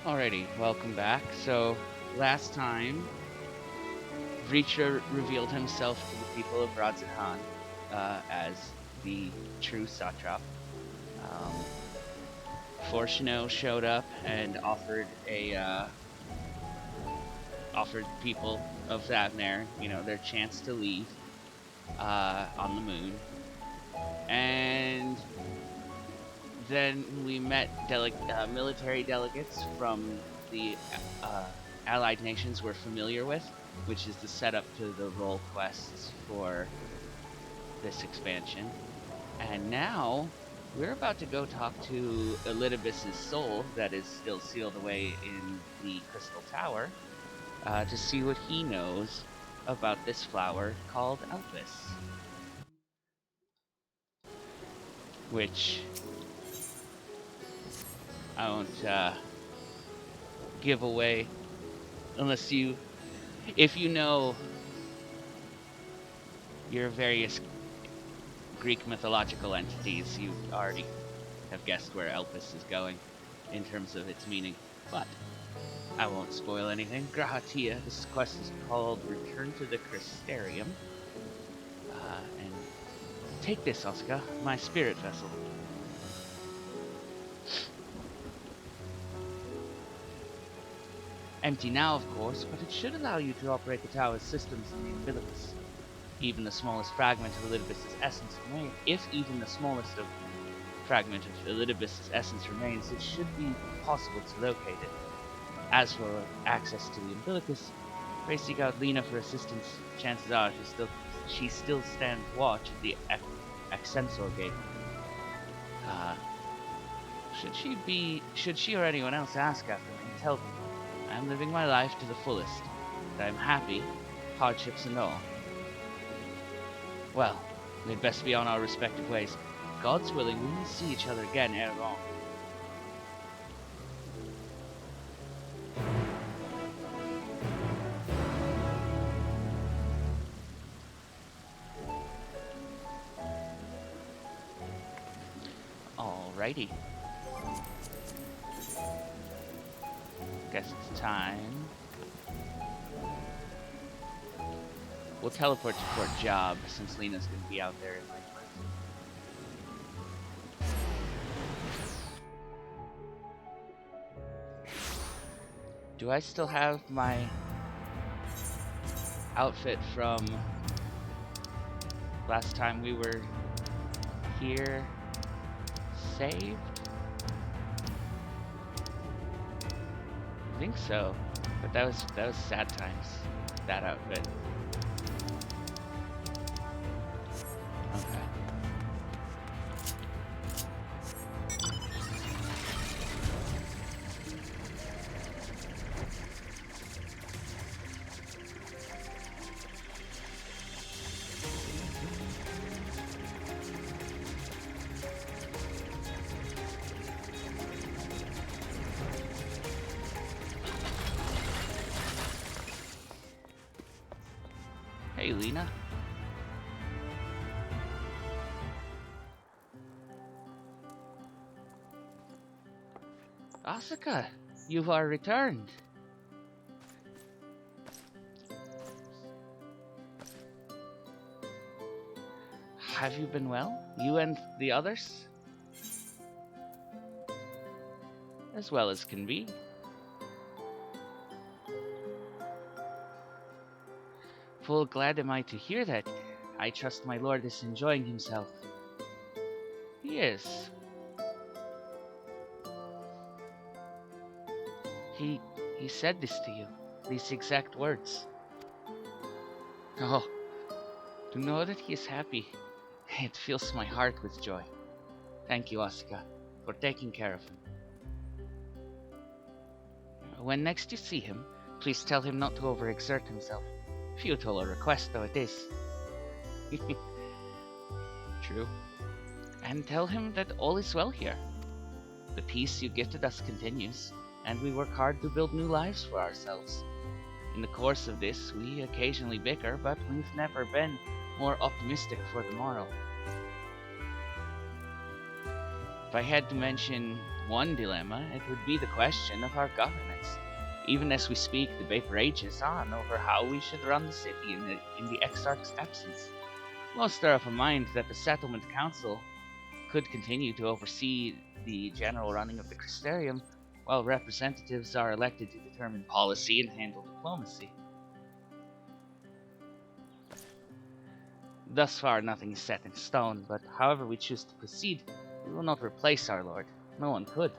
Alrighty, welcome back. So, last time, Reacher revealed himself to the people of Radzahan as the true satrap. Um, Fortuno showed up and offered people of Zavnair, their chance to leave on the moon, and then we met military delegates from the allied nations we're familiar with, which is the setup to the role quests for this expansion. And now we're about to go talk to Elidibus's soul that is still sealed away in the Crystal Tower to see what he knows about this flower called Elpis, which I won't give away unless if you know your various Greek mythological entities, you already have guessed where Elpis is going in terms of its meaning. But I won't spoil anything. Grahatia, this quest is called Return to the Crystarium. And take this, Oscar, my spirit vessel. Empty now, of course, but it should allow you to operate the tower's systems in the umbilicus. Even the smallest fragment of Elidibus's essence remains. If even the smallest fragment of Elidibus's essence remains, it should be possible to locate it. As for access to the umbilicus, pray seek out Lena for assistance. Chances are she still stands watch at the Accensor gate. Should she or anyone else ask after me, tell them I am living my life to the fullest, that I am happy, hardships and all. Well, we'd best be on our respective ways. God's willing, we will see each other again ere long. Alrighty. Guess it's time. We'll teleport to Fort Job since Lena's gonna be out there anyway. Do I still have my outfit from last time we were here saved? I think so, but that was sad times, that outfit. Okay. Hey, Lena. Asuka, you are returned. Have you been well? You and the others? As well as can be. Full glad am I to hear that. I trust my lord is enjoying himself. He is. He said this to you, these exact words. Oh, to know that he is happy, it fills my heart with joy. Thank you, Asuka, for taking care of him. When next you see him, please tell him not to overexert himself. Futile a request though it is. True. And tell him that all is well here. The peace you gifted us continues, and we work hard to build new lives for ourselves. In the course of this, we occasionally bicker, but we've never been more optimistic for the morrow. If I had to mention one dilemma, it would be the question of our governance. Even as we speak, the debate rages on over how we should run the city in the Exarch's absence. Most are of a mind that the Settlement Council could continue to oversee the general running of the Crystarium, while representatives are elected to determine policy and handle diplomacy. Thus far, nothing is set in stone, but however we choose to proceed, we will not replace our lord. No one could.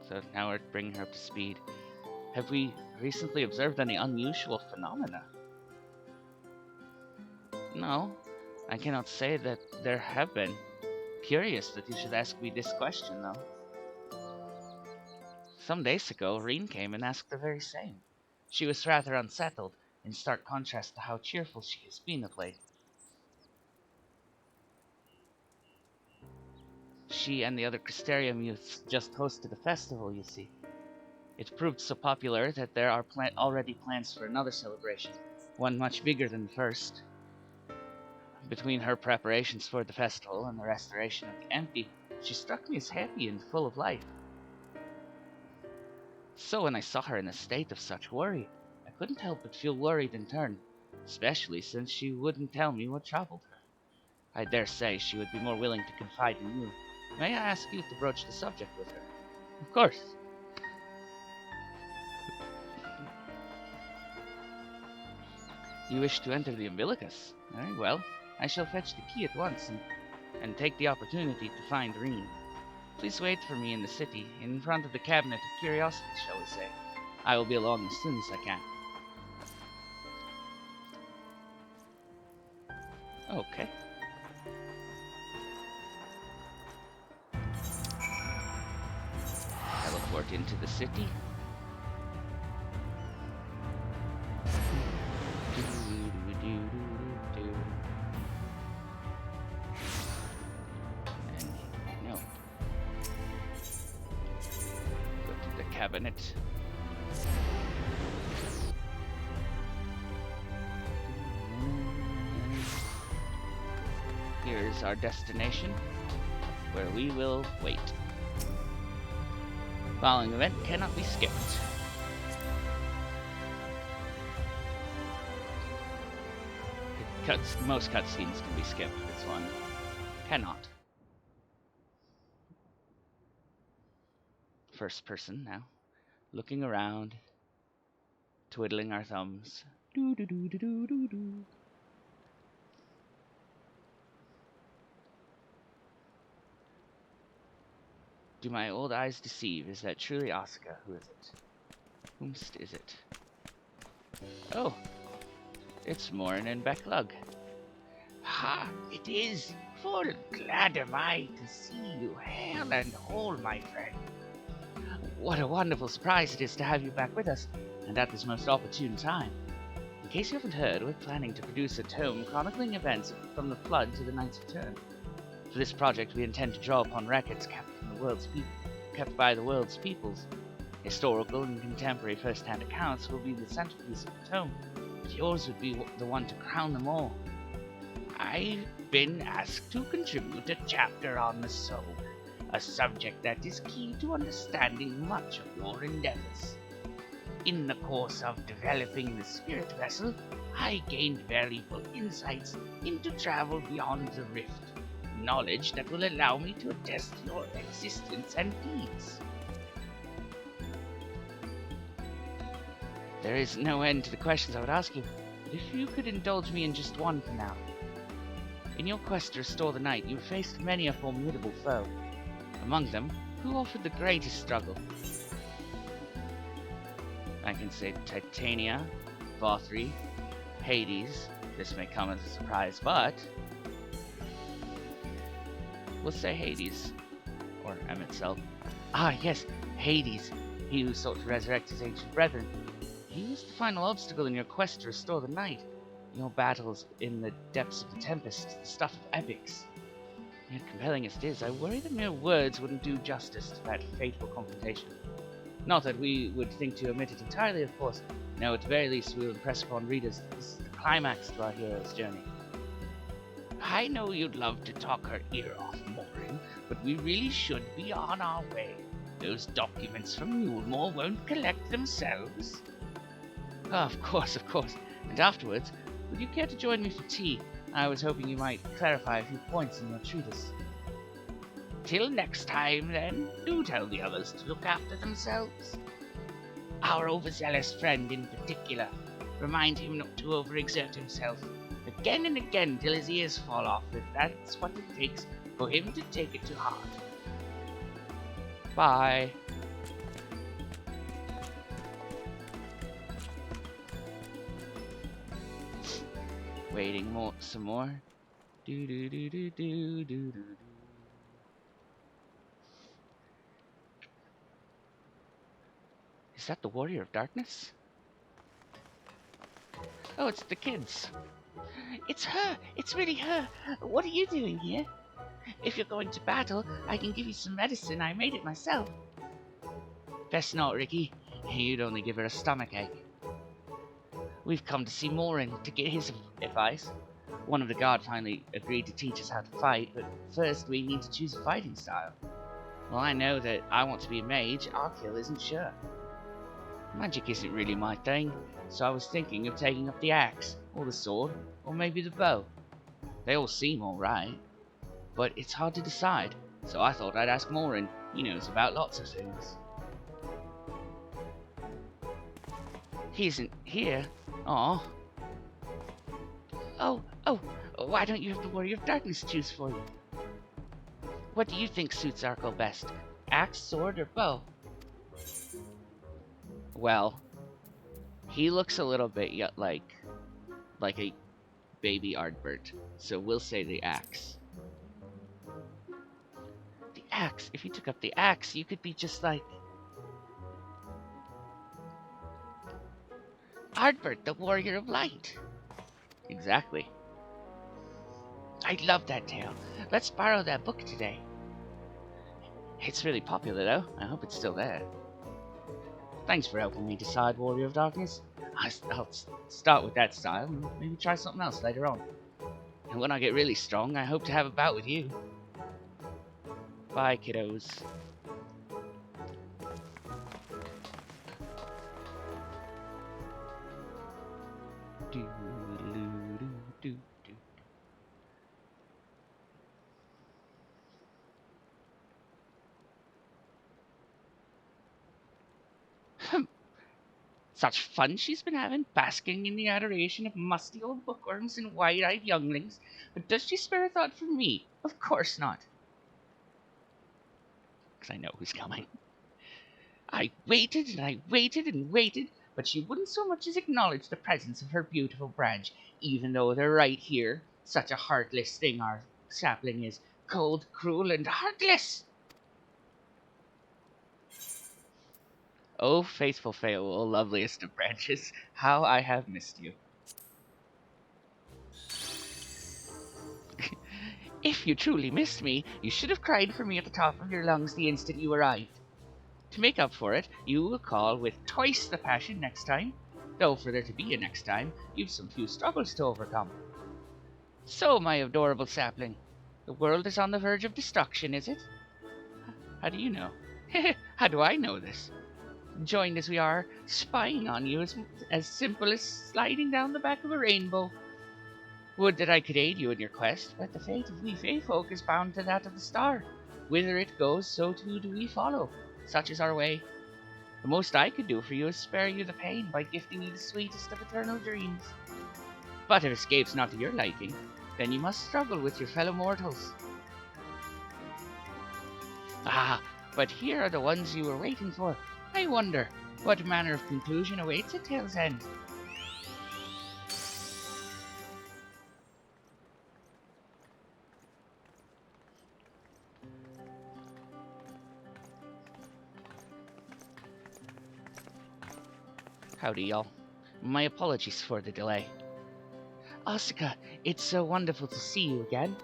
So now we're bringing her up to speed. Have we recently observed any unusual phenomena? No, I cannot say that there have been. Curious that you should ask me this question, though. Some days ago, Reen came and asked the very same. She was rather unsettled, in stark contrast to how cheerful she has been of late. She and the other Crystarium youths just hosted a festival, you see. It proved so popular that there are already plans for another celebration, one much bigger than the first. Between her preparations for the festival and the restoration of the empty, she struck me as happy and full of life. So when I saw her in a state of such worry, I couldn't help but feel worried in turn, especially since she wouldn't tell me what troubled her. I dare say she would be more willing to confide in you. May I ask you to broach the subject with her? Of course. You wish to enter the Umbilicus? Very well. I shall fetch the key at once and take the opportunity to find Reen. Please wait for me in the city, in front of the Cabinet of Curiosity, shall we say. I will be along as soon as I can. Okay. Teleport into the city. Cabinet. Here is our destination, where we will wait. Following event cannot be skipped. Most cutscenes can be skipped. This one cannot. First person now. Looking around, twiddling our thumbs. Do. Do my old eyes deceive? Is that truly Asuka? Who is it? Whomst is it? Oh, it's Morin and Becklug. Ha! It is. Full glad am I to see you, hale and whole, my friend. What a wonderful surprise it is to have you back with us, and at this most opportune time. In case you haven't heard, we're planning to produce a tome chronicling events from the Flood to the Knight's Return. For this project, we intend to draw upon records kept by the world's peoples. Historical and contemporary first-hand accounts will be the centerpiece of the tome, but yours would be the one to crown them all. I've been asked to contribute a chapter on the soul, a subject that is key to understanding much of your endeavors. In the course of developing the spirit vessel, I gained valuable insights into travel beyond the rift, knowledge that will allow me to attest your existence and deeds. There is no end to the questions I would ask you, but if you could indulge me in just one for now. In your quest to restore the night, you faced many a formidable foe. Among them, who offered the greatest struggle? I can say Titania, Vothri, Hades. This may come as a surprise, but we'll say Hades, or Emet-Selch. Ah, yes, Hades, he who sought to resurrect his ancient brethren. He was the final obstacle in your quest to restore the night. Your battles in the depths of the Tempest, the stuff of epics. Yet compelling as it is, I worry that mere words wouldn't do justice to that fateful confrontation. Not that we would think to omit it entirely, of course. No, at the very least, we will impress upon readers that this is the climax to our hero's journey. I know you'd love to talk her ear off, Morin, but we really should be on our way. Those documents from Mulemore won't collect themselves. Oh, of course. And afterwards, would you care to join me for tea? I was hoping you might clarify a few points in your treatise. Till next time, then, do tell the others to look after themselves. Our overzealous friend in particular. Remind him not to overexert himself. Again and again till his ears fall off, if that's what it takes for him to take it to heart. Bye. Waiting some more. Do do do do do do do do. Is that the Warrior of Darkness? Oh, it's the kids. It's her! It's really her! What are you doing here? If you're going to battle, I can give you some medicine. I made it myself. Best not, Ricky. You'd only give her a stomachache. We've come to see Morin to get his advice. One of the guard finally agreed to teach us how to fight, but first we need to choose a fighting style. Well, I know that I want to be a mage. Our kill isn't sure. Magic isn't really my thing, so I was thinking of taking up the axe, or the sword, or maybe the bow. They all seem alright, but it's hard to decide, so I thought I'd ask Morin. He knows about lots of things. He isn't here. Aw. Oh, why don't you have the Warrior of Darkness choose for you? What do you think suits Arkle best? Axe, sword, or bow? Well, he looks a little bit like a baby Ardbert, so we'll say the axe. The axe? If you took up the axe, you could be just like Ardbert, the Warrior of Light. Exactly. I love that tale. Let's borrow that book today. It's really popular, though. I hope it's still there. Thanks for helping me decide, Warrior of Darkness. I'll start with that style and maybe try something else later on. And when I get really strong, I hope to have a bout with you. Bye, kiddos. Such fun she's been having, basking in the adoration of musty old bookworms and wide-eyed younglings. But does she spare a thought for me? Of course not. Because I know who's coming. I waited and I waited and waited, but she wouldn't so much as acknowledge the presence of her beautiful branch, even though they're right here. Such a heartless thing our sapling is. Cold, cruel, and heartless. Oh, faithful Fayeowell, loveliest of branches, how I have missed you. If you truly missed me, you should have cried for me at the top of your lungs the instant you arrived. To make up for it, you will call with twice the passion next time, though for there to be a next time, you've some few struggles to overcome. So, my adorable sapling, the world is on the verge of destruction, is it? How do you know? How do I know this? Joined as we are, spying on you is as simple as sliding down the back of a rainbow. Would that I could aid you in your quest, but the fate of we Fae folk is bound to that of the star. Whither it goes, so too do we follow. Such is our way. The most I could do for you is spare you the pain by gifting you the sweetest of eternal dreams. But if escape's not to your liking, then you must struggle with your fellow mortals. Ah, but here are the ones you were waiting for. I wonder, what manner of conclusion awaits at tale's end? Howdy, y'all. My apologies for the delay. Asuka, it's so wonderful to see you again.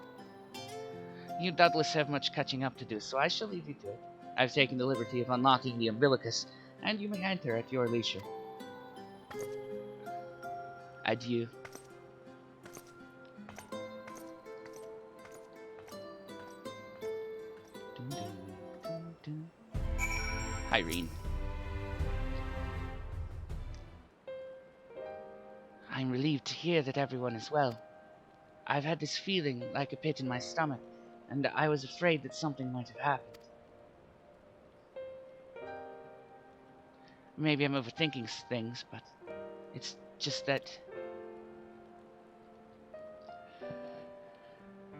You doubtless have much catching up to do, so I shall leave you to it. I've taken the liberty of unlocking the umbilicus, and you may enter at your leisure. Adieu. Irene. I'm relieved to hear that everyone is well. I've had this feeling like a pit in my stomach, and I was afraid that something might have happened. Maybe I'm overthinking things, but it's just that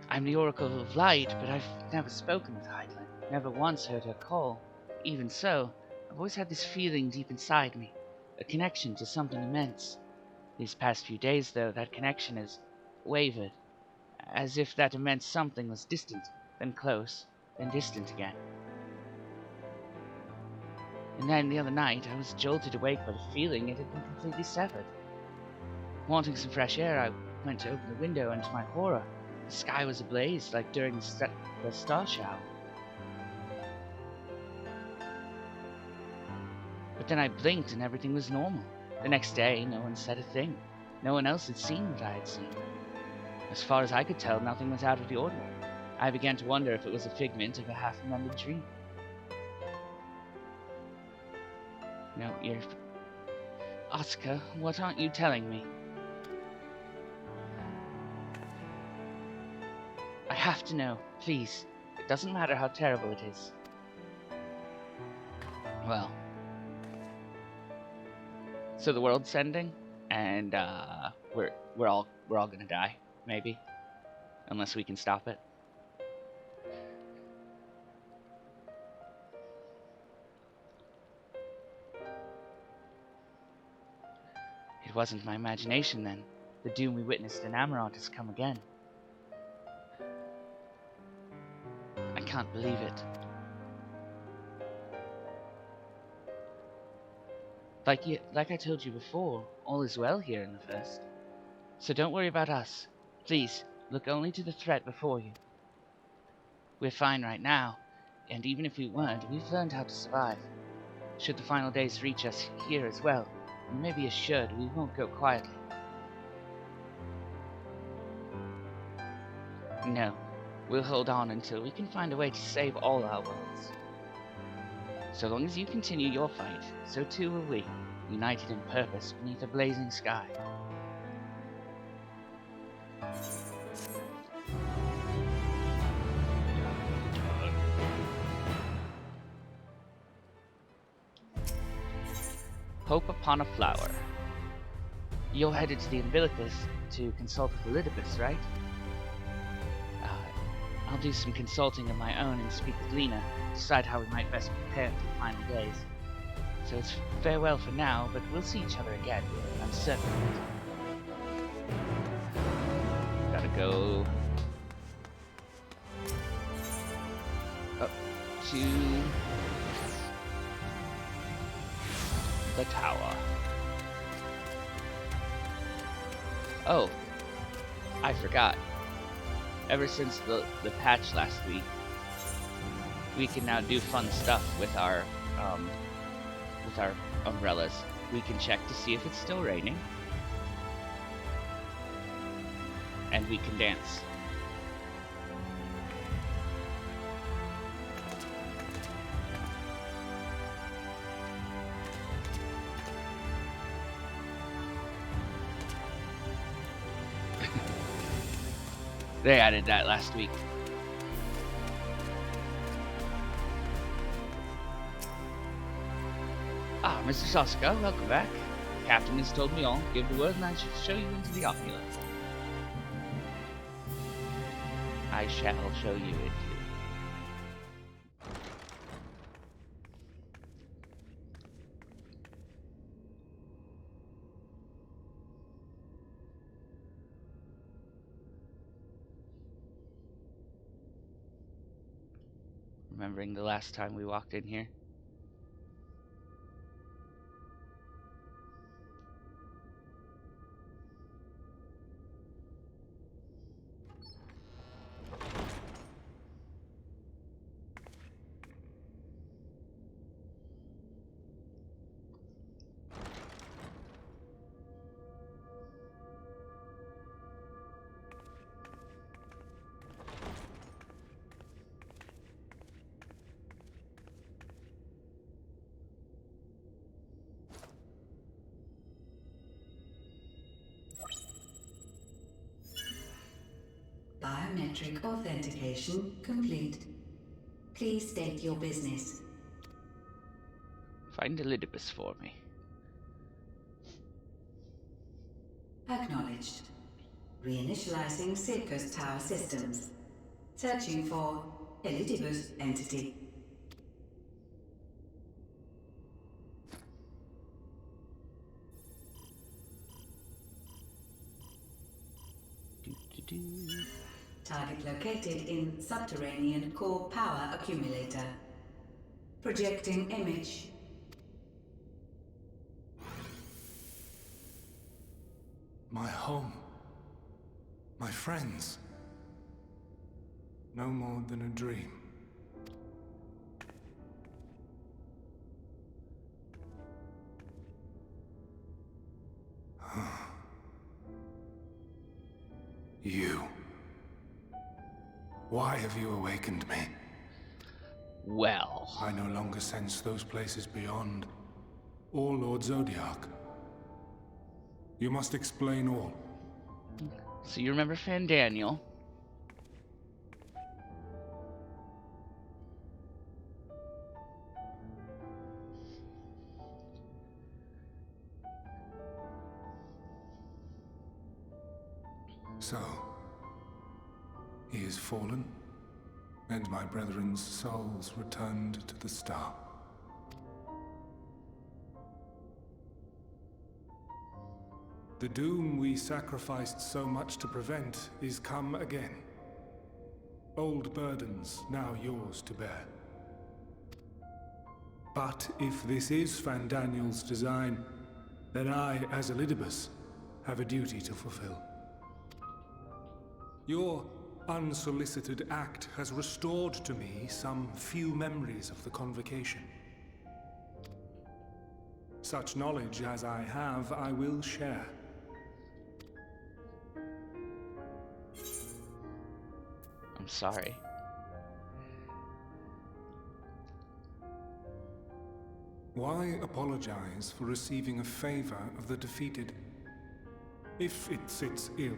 I'm the Oracle of Light, but I've never spoken with Heidelin, never once heard her call. Even so, I've always had this feeling deep inside me, a connection to something immense. These past few days, though, that connection has wavered, as if that immense something was distant, then close, then distant again. And then the other night, I was jolted awake by the feeling it had been completely severed. Wanting some fresh air, I went to open the window, and to my horror, the sky was ablaze like during the star shower. But then I blinked and everything was normal. The next day, no one said a thing. No one else had seen what I had seen. As far as I could tell, nothing was out of the ordinary. I began to wonder if it was a figment of a half-remembered dream. No, you're... Oscar, what aren't you telling me? I have to know, please. It doesn't matter how terrible it is. Well... So the world's ending, and we're all gonna die, maybe. Unless we can stop it. It wasn't my imagination then. The doom we witnessed in Amarant has come again. I can't believe it. Like I told you before, all is well here in the First. So don't worry about us. Please, look only to the threat before you. We're fine right now, and even if we weren't, we've learned how to survive. Should the final days reach us here as well, and maybe assured we won't go quietly. No, we'll hold on until we can find a way to save all our worlds. So long as you continue your fight, so too will we, united in purpose beneath a blazing sky. Hope upon a flower. You're headed to the Umbilicus to consult with Elidibus, right? I'll do some consulting of my own and speak with Lena, decide how we might best prepare for the final days. So it's farewell for now, but we'll see each other again, I'm certain of it. Gotta go up to the tower. Oh, I forgot. Ever since the patch last week, we can now do fun stuff with our umbrellas. We can check to see if it's still raining, and we can dance. They added that last week. Ah, Mr. Sosaka, welcome back. Captain has told me all. Give the word and I shall show you into the opulent. I shall show you it. Remembering the last time we walked in here. Biometric authentication complete. Please state your business. Find Elidibus for me. Acknowledged. Reinitializing Circus Tower systems. Searching for Elidibus entity. Target located in subterranean core power accumulator. Projecting image. My home. My friends. No more than a dream. You. Why have you awakened me? Well, I no longer sense those places beyond, or Lord Zodiac. You must explain all. so you remember Fandaniel? So, he is fallen, and my brethren's souls returned to the star. The doom we sacrificed so much to prevent is come again. Old burdens now yours to bear. But if this is Fandaniel's design, then I, as Elidibus, have a duty to fulfill. Your unsolicited act has restored to me some few memories of the convocation. Such knowledge as I have, I will share. I'm sorry. Why apologize for receiving a favor of the defeated? If it sits ill,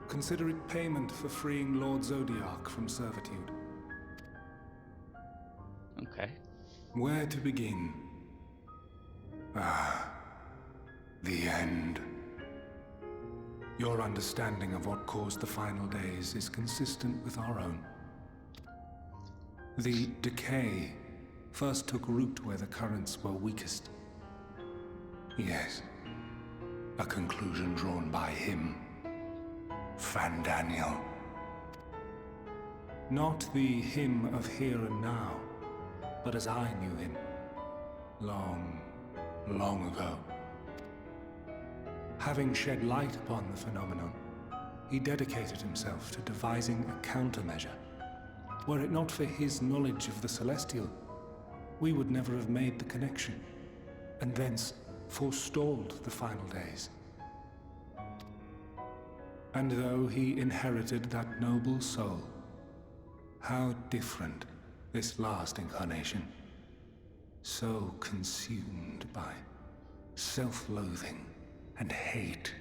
consider it payment for freeing Lord Zodiac from servitude. Okay. Where to begin? The end. Your understanding of what caused the final days is consistent with our own. The decay first took root where the currents were weakest. Yes, a conclusion drawn by him, Fandaniel. Not the him of here and now, but as I knew him, long, long ago. Having shed light upon the phenomenon, he dedicated himself to devising a countermeasure. Were it not for his knowledge of the Celestial, we would never have made the connection, and thence forestalled the final days. And though he inherited that noble soul, how different this last incarnation, so consumed by self-loathing and hate.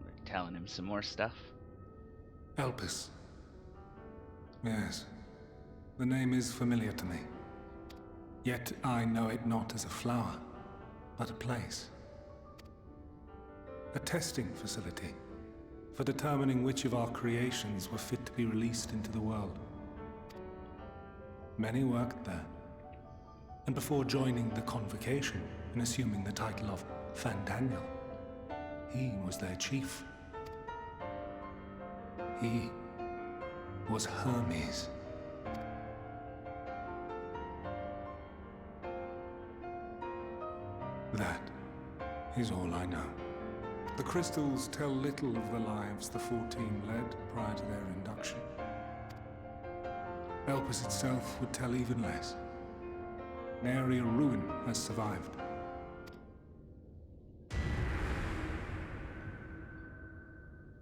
We're telling him some more stuff. Elpis. Yes, the name is familiar to me. Yet I know it not as a flower, but a place. A testing facility for determining which of our creations were fit to be released into the world. Many worked there, and before joining the convocation and assuming the title of Fandaniel, he was their chief. He was Hermes. That is all I know. The crystals tell little of the lives the 14 led prior to their induction. Elpis itself would tell even less. Nary a ruin has survived.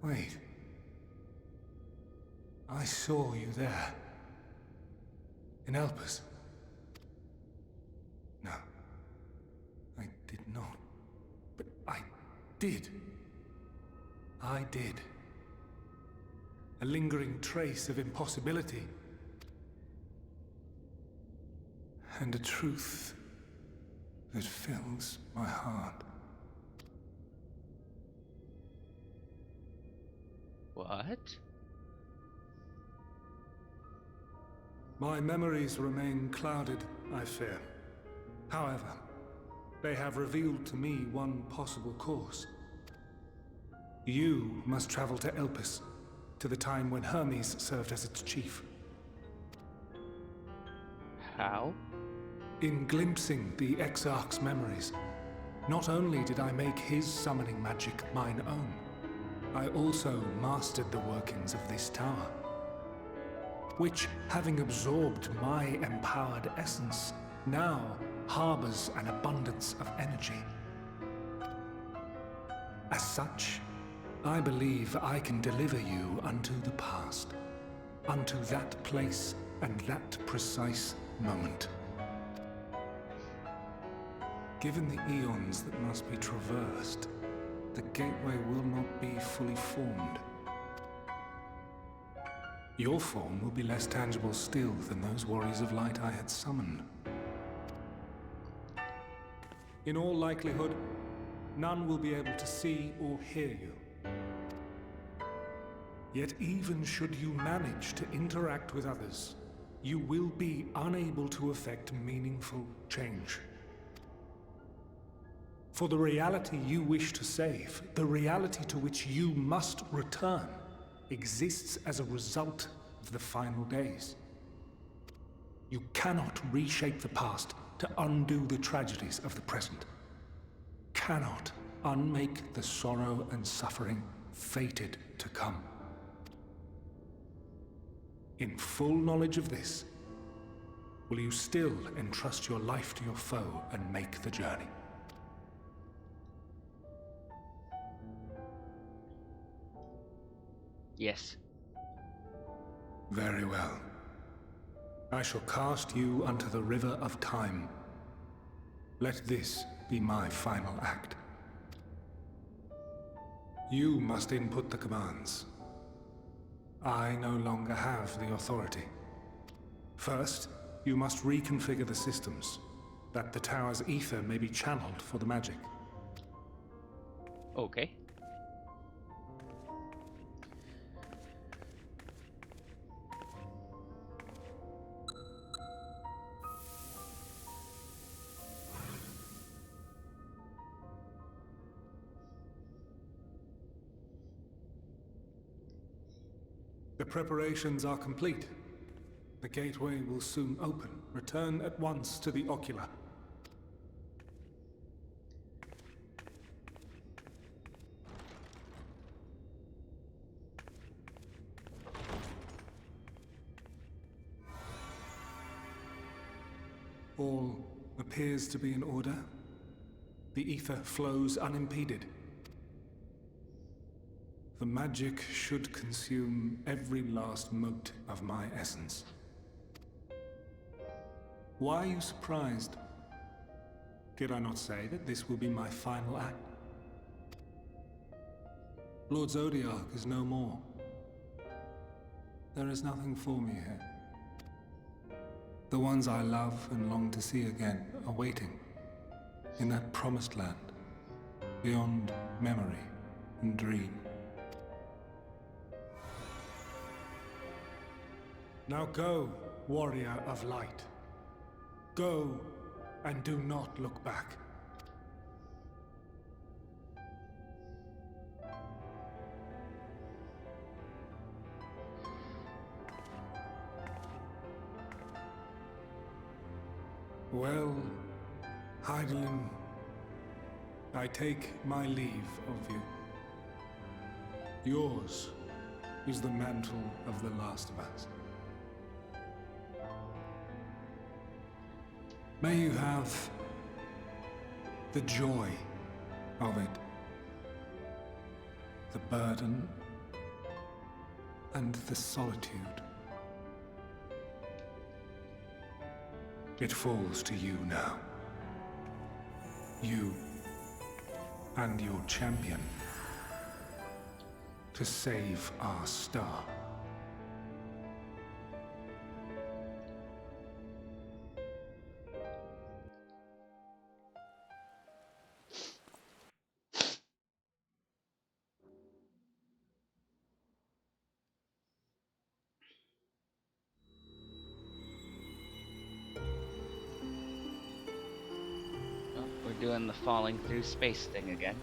Wait. I saw you there. In Elpis. No. I did not. But I did. I did. A lingering trace of impossibility. And a truth that fills my heart. What? My memories remain clouded, I fear. However, they have revealed to me one possible course. You must travel to Elpis, to the time when Hermes served as its chief. How? In glimpsing the Exarch's memories, not only did I make his summoning magic mine own, I also mastered the workings of this tower, which, having absorbed my empowered essence, now harbors an abundance of energy. As such, I believe I can deliver you unto the past, unto that place and that precise moment. Given the eons that must be traversed, the gateway will not be fully formed. Your form will be less tangible still than those warriors of light I had summoned. In all likelihood, none will be able to see or hear you. Yet even should you manage to interact with others, you will be unable to effect meaningful change. For the reality you wish to save, the reality to which you must return, exists as a result of the final days. You cannot reshape the past to undo the tragedies of the present. Cannot unmake the sorrow and suffering fated to come. In full knowledge of this, will you still entrust your life to your foe and make the journey? Yes. Very well. I shall cast you unto the river of time. Let this be my final act. You must input the commands. I no longer have the authority. First, you must reconfigure the systems, that the tower's ether may be channeled for the magic. Okay. The preparations are complete. The gateway will soon open. Return at once to the ocular. All appears to be in order. The ether flows unimpeded. The magic should consume every last mote of my essence. Why are you surprised? Did I not say that this will be my final act? Lord Zodiac is no more. There is nothing for me here. The ones I love and long to see again are waiting in that promised land, beyond memory and dream. Now go, warrior of light. Go, and do not look back. Well, Heidelin, I take my leave of you. Yours is the mantle of the last of us. May you have the joy of it, the burden, and the solitude. It falls to you now. You and your champion to save our star. Oh, we're doing the falling through space thing again.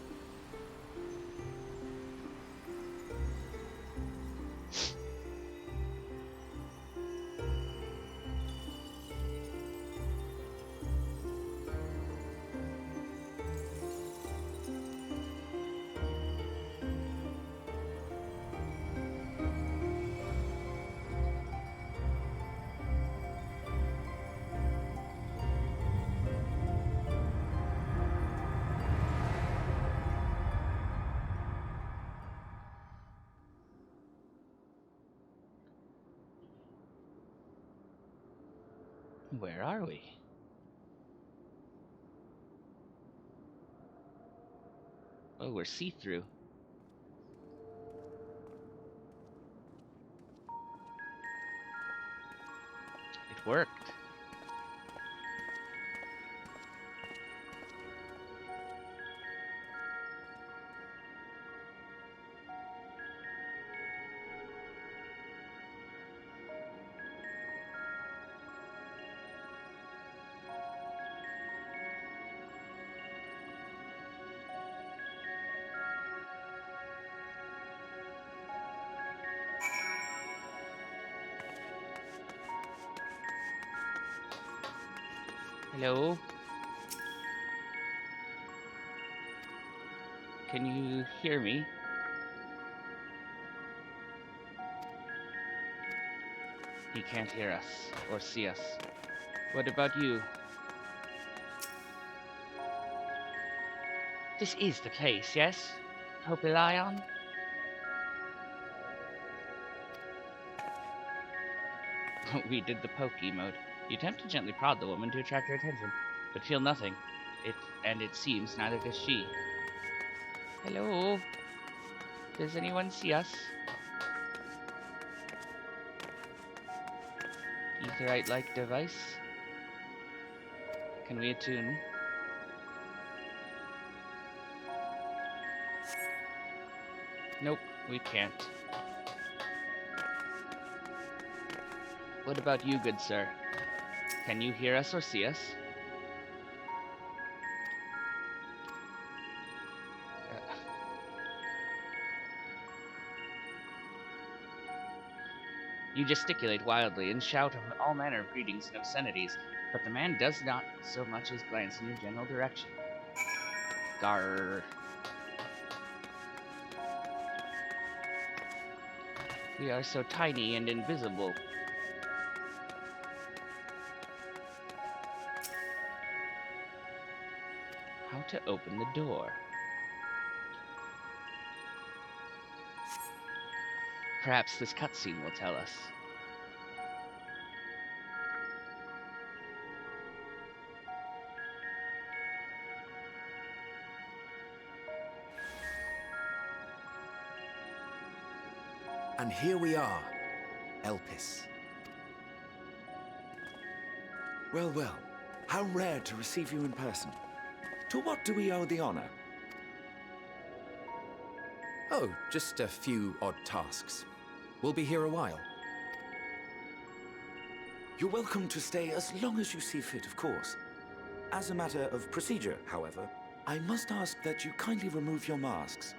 Where are we? Oh, we're see-through. It worked. Hello? Can you hear me? He can't hear us or see us. What about you? This is the place, yes? Popelion? We did the pokey mode. You attempt to gently prod the woman to attract her attention, but feel nothing. It seems neither does she. Hello? Does anyone see us? Etherite-like device? Can we attune? Nope, we can't. What about you, good sir? Can you hear us or see us? You gesticulate wildly and shout all manner of greetings and obscenities, but the man does not so much as glance in your general direction. Garr. We are so tiny and invisible. How to open the door? Perhaps this cutscene will tell us. And here we are, Elpis. Well, well, how rare to receive you in person. To what do we owe the honor? Oh, just a few odd tasks. We'll be here a while. You're welcome to stay as long as you see fit, of course. As a matter of procedure, however, I must ask that you kindly remove your masks.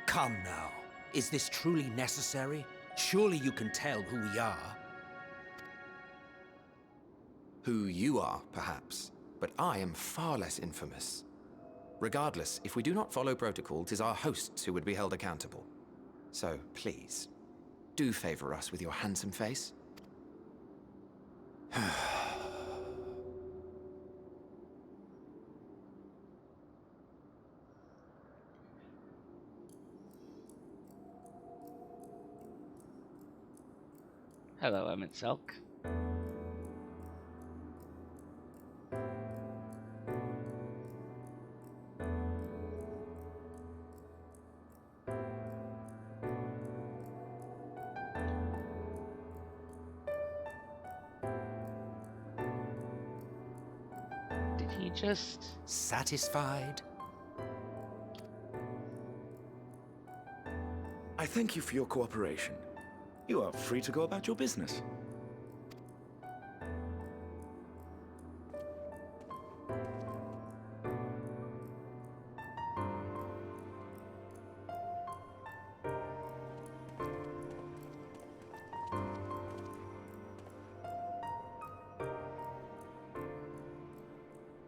Come now. Is this truly necessary? Surely you can tell who we are. Who you are, perhaps, but I am far less infamous. Regardless, if we do not follow protocol, 'tis our hosts who would be held accountable. So, please, do favor us with your handsome face. Hello, Emmett Selk. me just... Satisfied? I thank you for your cooperation. You are free to go about your business.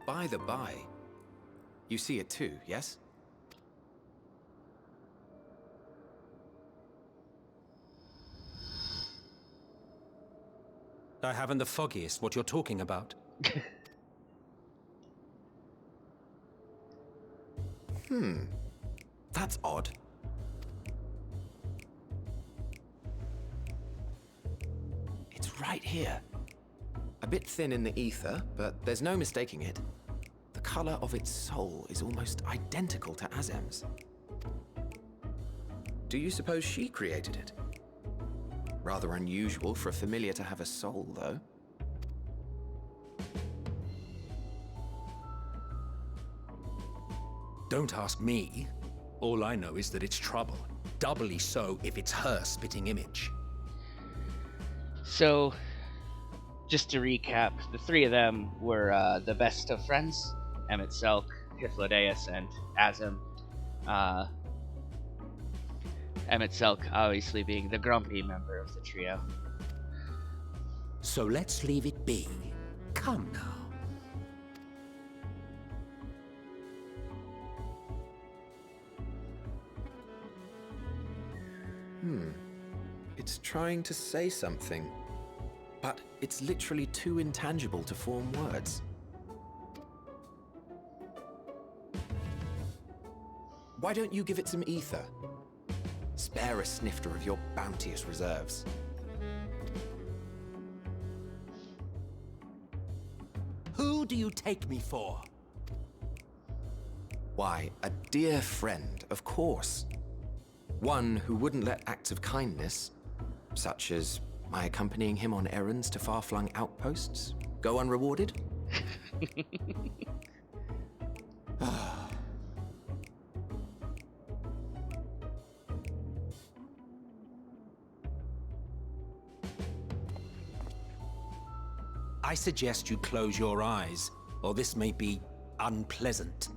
By the by, you see it too, yes? I haven't the foggiest what you're talking about. That's odd. It's right here. A bit thin in the ether, but there's no mistaking it. The color of its soul is almost identical to Azem's. Do you suppose she created it? Rather unusual for a familiar to have a soul, though. Don't ask me. All I know is that it's trouble. Doubly so if it's her spitting image. So, just to recap, the three of them were the best of friends. Emmett Selk, Hythlodaeus, and Azem. Emmett Selk obviously being the grumpy member of the trio. So let's leave it be. Come now. It's trying to say something, but it's literally too intangible to form words. Why don't you give it some ether? Spare a snifter of your bounteous reserves. Who do you take me for? Why, a dear friend, of course. One who wouldn't let acts of kindness, such as my accompanying him on errands to far-flung outposts, go unrewarded? I suggest you close your eyes, or this may be unpleasant.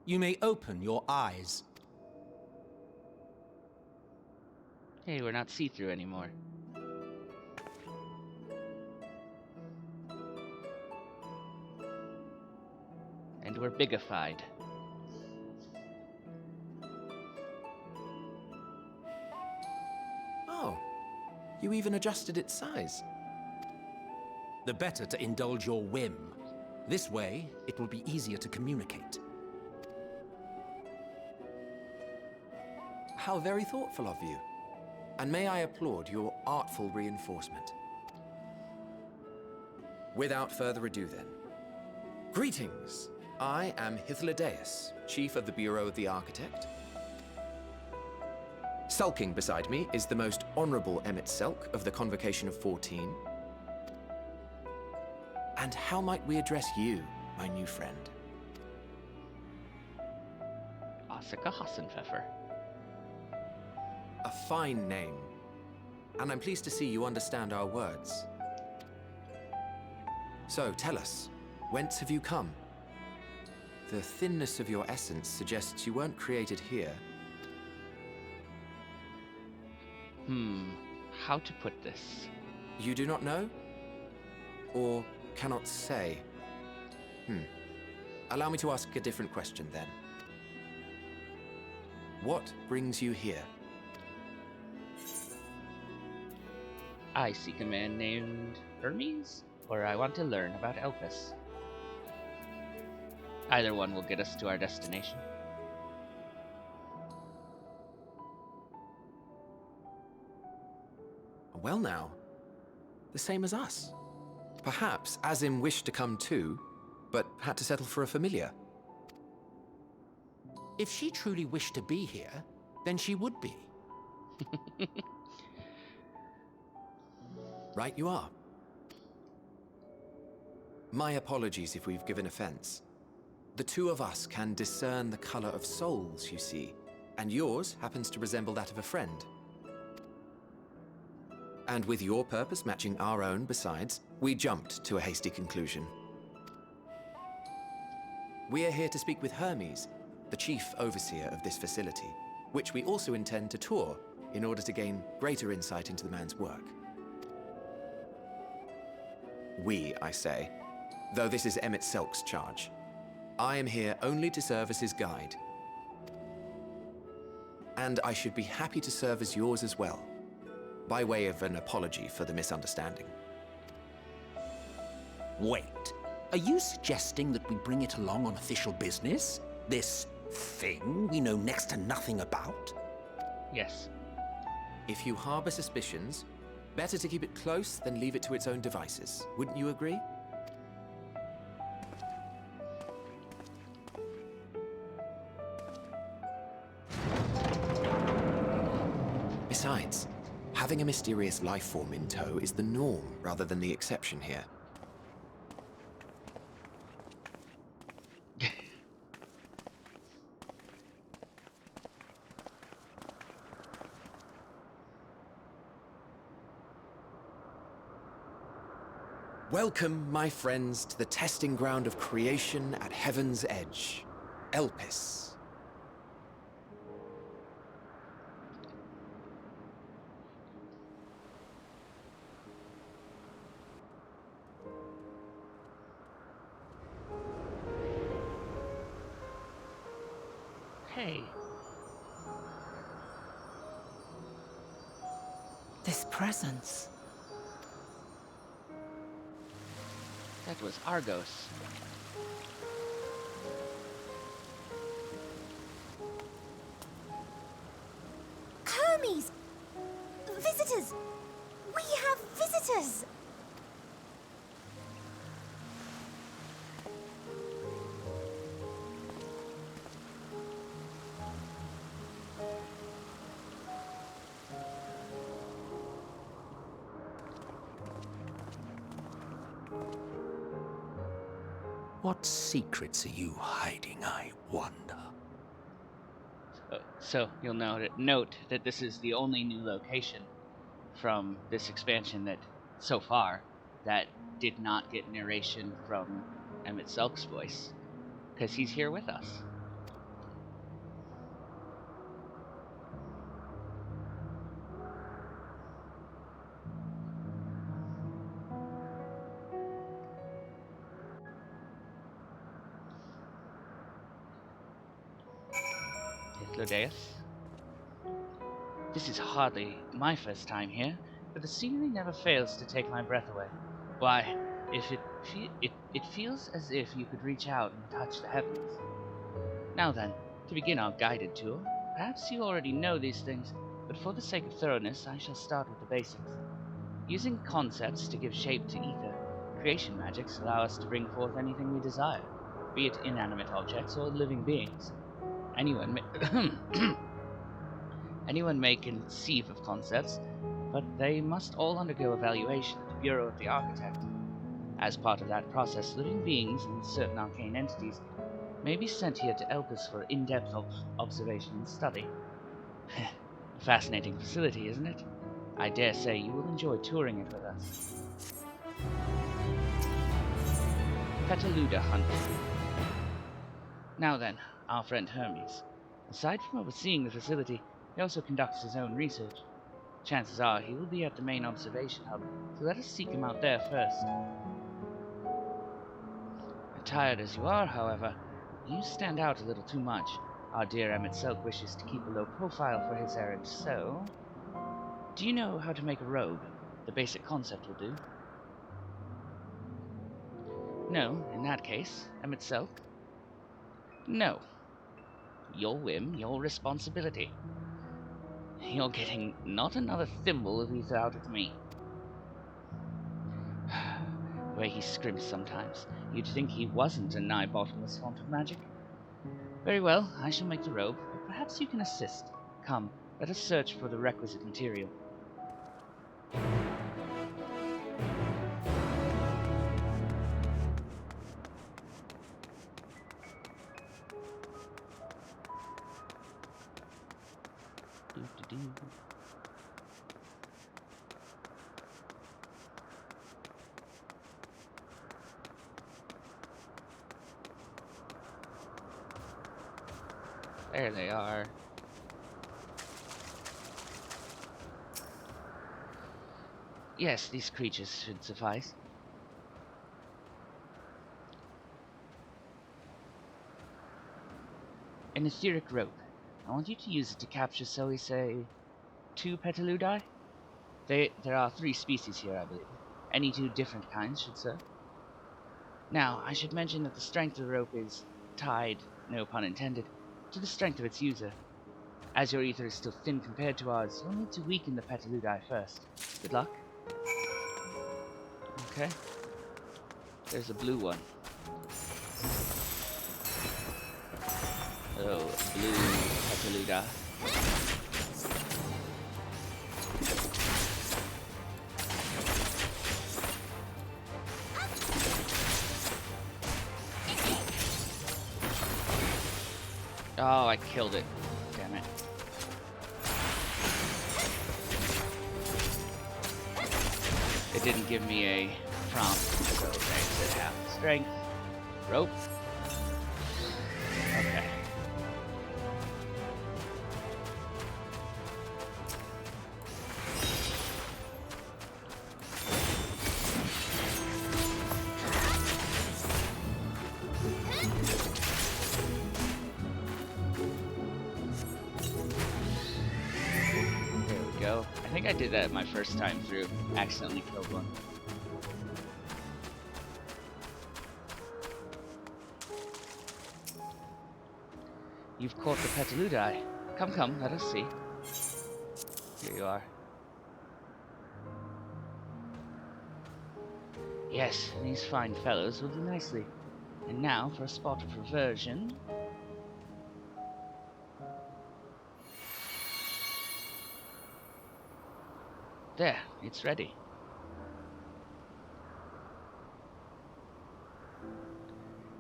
You may open your eyes. Hey, we're not see-through anymore. And we're bigified. Oh, you even adjusted its size. The better to indulge your whim. This way, it will be easier to communicate. How very thoughtful of you. And may I applaud your artful reinforcement. Without further ado then. Greetings! I am Hythlodaeus, Chief of the Bureau of the Architect. Sulking beside me is the most honorable Emmett Selk of the Convocation of 14. And how might we address you, my new friend? Asuka Hassenpfeffer. A fine name. And I'm pleased to see you understand our words. So, tell us, whence have you come? The thinness of your essence suggests you weren't created here. How to put this? You do not know? Or cannot say? Allow me to ask a different question then. What brings you here? I seek a man named Hermes, or I want to learn about Elpis. Either one will get us to our destination. Well now, the same as us. Perhaps Azim wished to come too, but had to settle for a familiar. If she truly wished to be here, then she would be. Right you are. My apologies if we've given offense. The two of us can discern the color of souls, you see, and yours happens to resemble that of a friend. And with your purpose matching our own besides, we jumped to a hasty conclusion. We are here to speak with Hermes, the chief overseer of this facility, which we also intend to tour in order to gain greater insight into the man's work. We, I say, though this is Emmett Selk's charge. I am here only to serve as his guide. And I should be happy to serve as yours as well, by way of an apology for the misunderstanding. Wait, are you suggesting that we bring it along on official business? This thing we know next to nothing about? Yes. If you harbor suspicions, better to keep it close than leave it to its own devices. Wouldn't you agree? Besides, having a mysterious life form in tow is the norm rather than the exception here. Welcome, my friends, to the testing ground of creation at Heaven's Edge, Elpis. Hey. This presence. That was Argos. Hermes! Visitors! We have visitors! What secrets are you hiding, I wonder? So you'll note that this is the only new location from this expansion that, so far, that did not get narration from Emmett Selk's voice, because he's here with us. Lodeus. This is hardly my first time here, but the scenery never fails to take my breath away. Why, it feels as if you could reach out and touch the heavens. Now then, to begin our guided tour, perhaps you already know these things, but for the sake of thoroughness, I shall start with the basics. Using concepts to give shape to ether, creation magics allow us to bring forth anything we desire, be it inanimate objects or living beings. Anyone may conceive of concepts, but they must all undergo evaluation at the Bureau of the Architect. As part of that process, living beings and certain arcane entities may be sent here to Elpis for in-depth observation and study. A fascinating facility, isn't it? I dare say you will enjoy touring it with us. Petaluda Hunt. Now then, our friend Hermes. Aside from overseeing the facility, he also conducts his own research. Chances are he will be at the main observation hub, so let us seek him out there first. Attired as you are, however, you stand out a little too much. Our dear Emmett Selk wishes to keep a low profile for his errand, so... Do you know how to make a robe? The basic concept will do. No, in that case, Emmett Selk? No. Your whim, your responsibility. You're getting not another thimble of ether out of me. The way he scrimps sometimes. You'd think he wasn't a nigh bottomless font of magic. Very well, I shall make the robe, but perhaps you can assist. Come, let us search for the requisite material. Doo-doo-doo. There they are. Yes, these creatures should suffice. An etheric rope. I want you to use it to capture, shall we say, 2 Petaludi? There are 3 species here, I believe. Any 2 different kinds should serve. Now, I should mention that the strength of the rope is tied, no pun intended, to the strength of its user. As your ether is still thin compared to ours, you'll need to weaken the Petaludi first. Good luck. Okay. There's a blue one. Oh, blue Petaludi. Oh, I killed it. Damn it. It didn't give me a prompt, so thanks it half strength. Rope. Okay. I think I did that my first time through. Accidentally killed one. You've caught the Petaludi. Come, come, let us see. Here you are. Yes, these fine fellows will do nicely. And now for a spot of reversion. There, it's ready.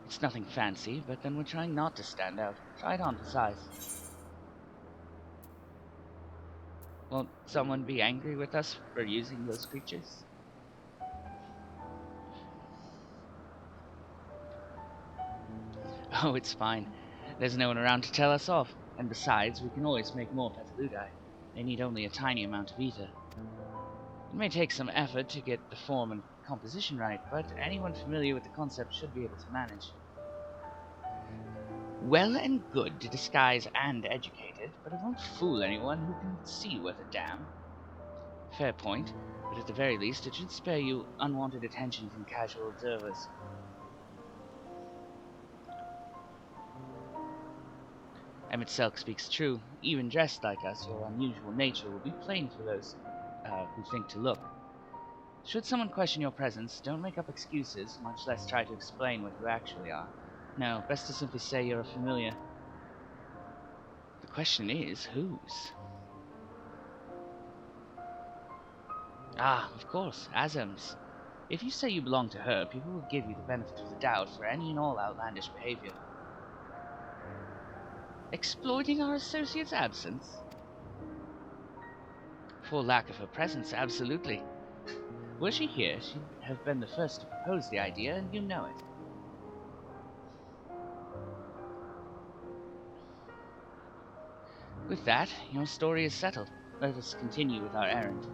It's nothing fancy, but then we're trying not to stand out. Try it on for size. Won't someone be angry with us for using those creatures? Oh, it's fine. There's no one around to tell us off. And besides, we can always make more Petaludi. They need only a tiny amount of ether. It may take some effort to get the form and composition right, but anyone familiar with the concept should be able to manage. Well and good to disguise and educate it, but it won't fool anyone who can see worth a damn. Fair point, but at the very least it should spare you unwanted attention from casual observers. Emmett Selk speaks true. Even dressed like us, your unusual nature will be plain for those who think to look. Should someone question your presence, don't make up excuses, much less try to explain what you actually are. No, best to simply say you're a familiar. The question is, whose? Ah, of course, Azem's. If you say you belong to her, people will give you the benefit of the doubt for any and all outlandish behavior. Exploiting our associate's absence? For lack of her presence, absolutely. Were she here, she'd have been the first to propose the idea, and you know it. With that, your story is settled. Let us continue with our errand.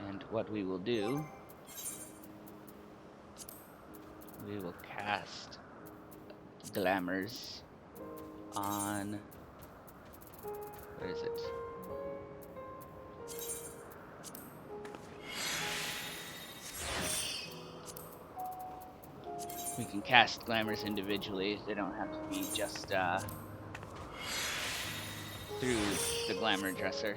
And what we will do, we will cast glamours on... where is it? We can cast glamours individually. They don't have to be just through the glamour dresser.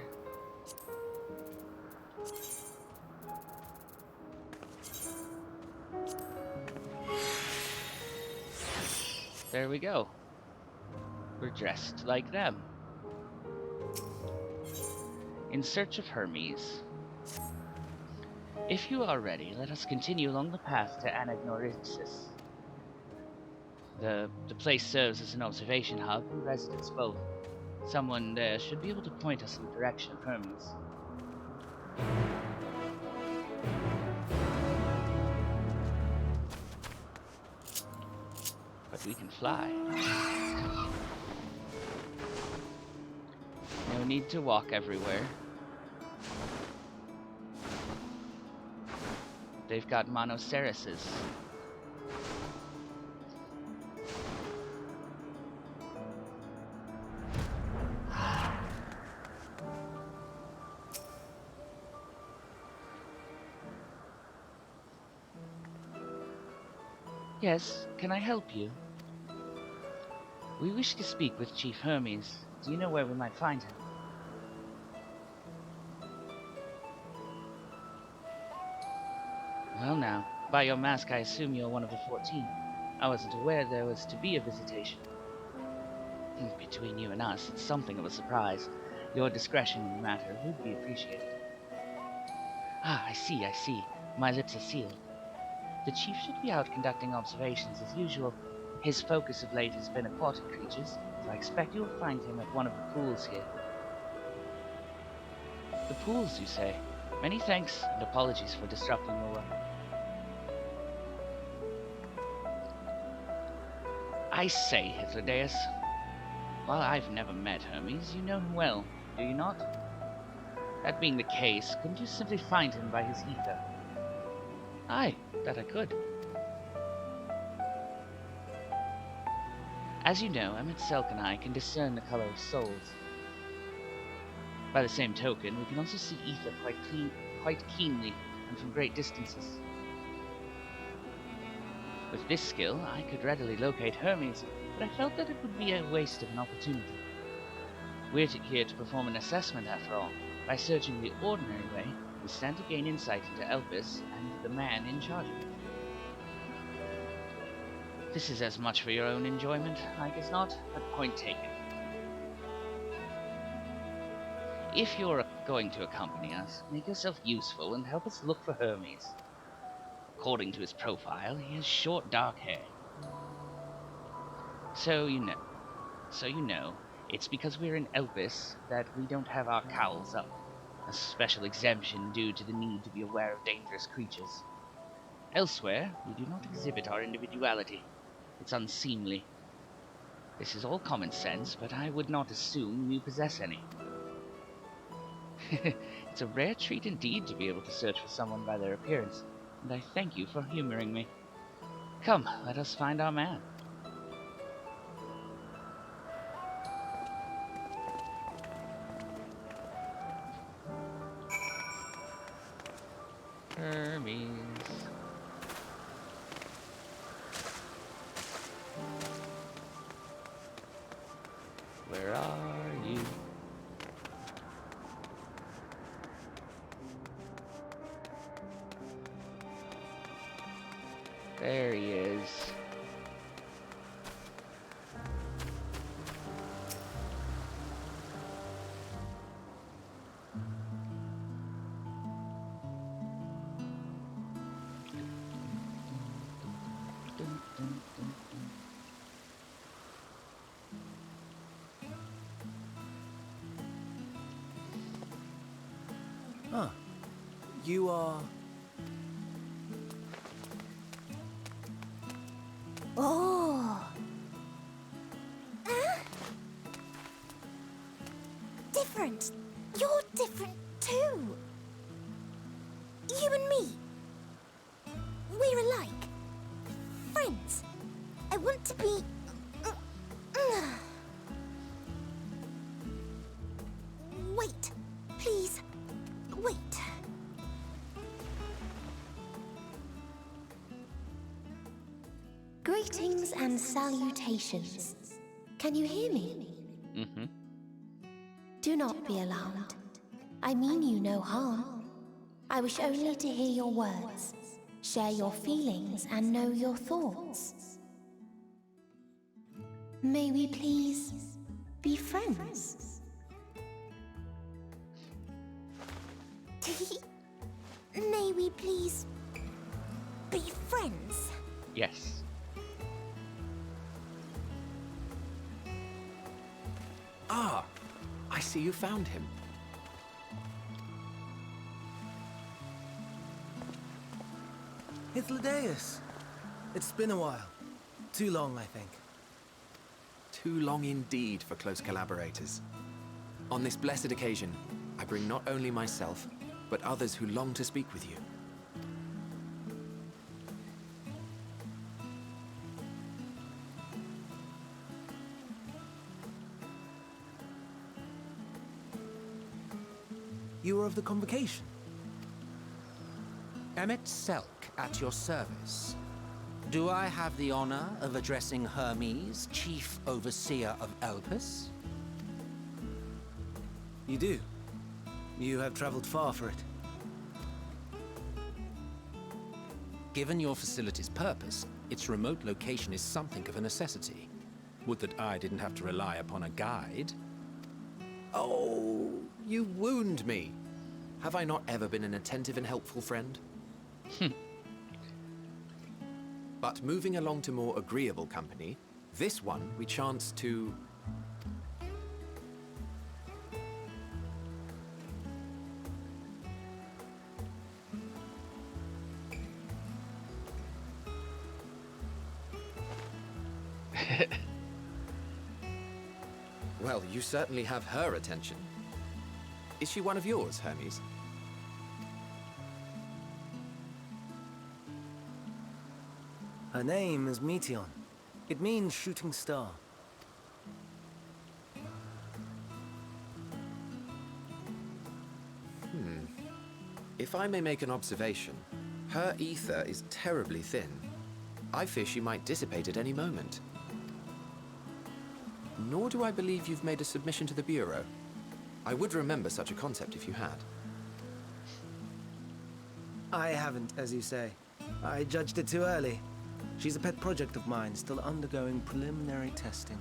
There we go. We're dressed like them. In search of Hermes. If you are ready, let us continue along the path to Anagnorisis. The place serves as an observation hub and residence both. Someone there should be able to point us in the direction of Hermes. But we can fly. No need to walk everywhere. They've got monocerises. Yes, can I help you? We wish to speak with Chief Hermes. Do you know where we might find him? Well now, by your mask I assume you're one of the 14. I wasn't aware there was to be a visitation. Between you and us, it's something of a surprise. Your discretion in the matter would be appreciated. Ah, I see. My lips are sealed. The Chief should be out conducting observations as usual. His focus of late has been aquatic creatures, so I expect you'll find him at one of the pools here. The pools, you say? Many thanks and apologies for disrupting your work. I say, Hythlodaeus, while I've never met Hermes, you know him well, do you not? That being the case, couldn't you simply find him by his ether? Aye, that I could. As you know, Emmett Selk and I can discern the color of souls. By the same token, we can also see ether quite keenly and from great distances. With this skill, I could readily locate Hermes, but I felt that it would be a waste of an opportunity. We're here to perform an assessment after all. By searching the ordinary way, we stand to gain insight into Elpis and the man in charge of it. This is as much for your own enjoyment, I guess not, but point taken. If you're going to accompany us, make yourself useful and help us look for Hermes. According to his profile, he has short dark hair. So you know, it's because we're in Elpis that we don't have our cowls up. A special exemption due to the need to be aware of dangerous creatures. Elsewhere, we do not exhibit our individuality. It's unseemly. This is all common sense, but I would not assume you possess any. It's a rare treat indeed to be able to search for someone by their appearance, and I thank you for humoring me. Come, let us find our man. Hermes. Where are you? There he is. Ah, you are... Oh. Different. You're different too. You and me. We're alike. Friends. I want to be... Wait. Please. Wait. Greetings and salutations. Can you hear me? Mm-hmm. Do not be alarmed. I mean you no harm. I wish only to hear your words, share your feelings, and know your thoughts. May we please be friends? May we please be friends? Yes. Ah, I see you found him. Hythlodaeus. It's been a while. Too long, I think. Too long indeed for close collaborators. On this blessed occasion, I bring not only myself, but others who long to speak with you. You were of the convocation. Emmett Selk at your service. Do I have the honor of addressing Hermes, Chief Overseer of Elpis? You do. You have traveled far for it. Given your facility's purpose, its remote location is something of a necessity. Would that I didn't have to rely upon a guide. Oh, you wound me. Have I not ever been an attentive and helpful friend? But moving along to more agreeable company, this one we chanced to... Well, you certainly have her attention. Is she one of yours, Hermes? Her name is Meteon. It means shooting star. If I may make an observation, her ether is terribly thin. I fear she might dissipate at any moment. Nor do I believe you've made a submission to the Bureau. I would remember such a concept if you had. I haven't, as you say. I judged it too early. She's a pet project of mine, still undergoing preliminary testing.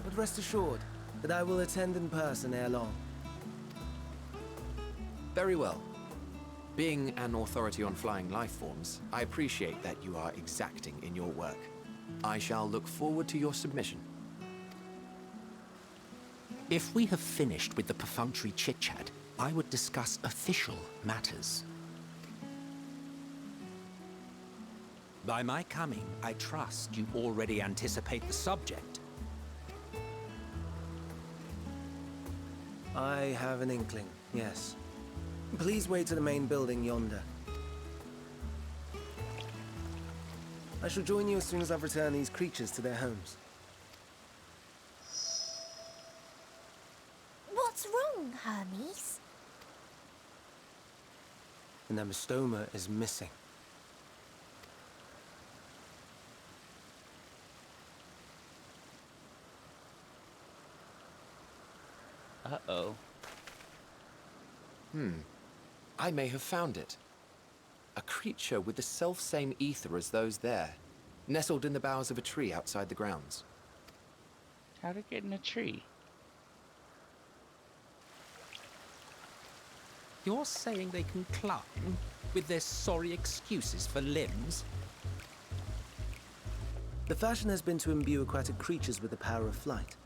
But rest assured that I will attend in person ere long. Very well. Being an authority on flying life forms, I appreciate that you are exacting in your work. I shall look forward to your submission. If we have finished with the perfunctory chit-chat, I would discuss official matters. By my coming, I trust you already anticipate the subject. I have an inkling, yes. Please wait to the main building yonder. I shall join you as soon as I've returned these creatures to their homes. What's wrong, Hermes? The Nemestoma is missing. Uh-oh. I may have found it. A creature with the self-same ether as those there, nestled in the boughs of a tree outside the grounds. How'd it get in a tree? You're saying they can climb with their sorry excuses for limbs? The fashion has been to imbue aquatic creatures with the power of flight,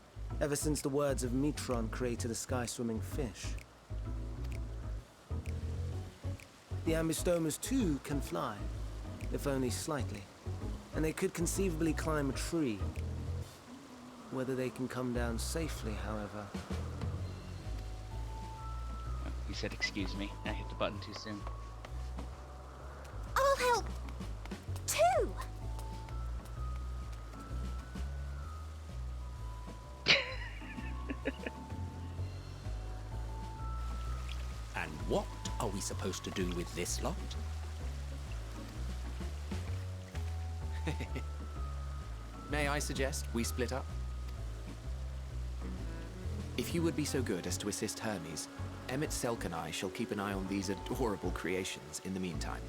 ever since the words of Metron created a sky-swimming fish. The Ambistomas, too, can fly, if only slightly, and they could conceivably climb a tree. Whether they can come down safely, however... Oh, you said excuse me. I hit the button too soon. I'll help, too! And what are we supposed to do with this lot? May I suggest we split up? If you would be so good as to assist Hermes, Emmett Selk and I shall keep an eye on these adorable creations in the meantime.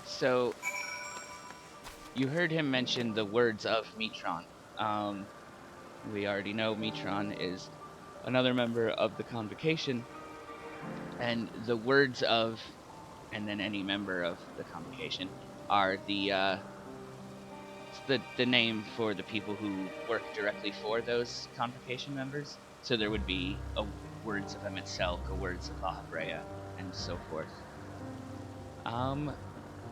So, you heard him mention the words of Metron. We already know Metron is another member of the Convocation, and the words of, and then any member of the Convocation, are the name for the people who work directly for those Convocation members. So there would be words of Emmett Selk, words of Ahabrea, and so forth.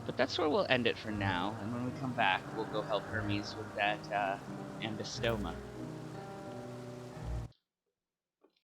But that's where we'll end it for now, and when we come back, we'll go help Hermes with that ambystoma.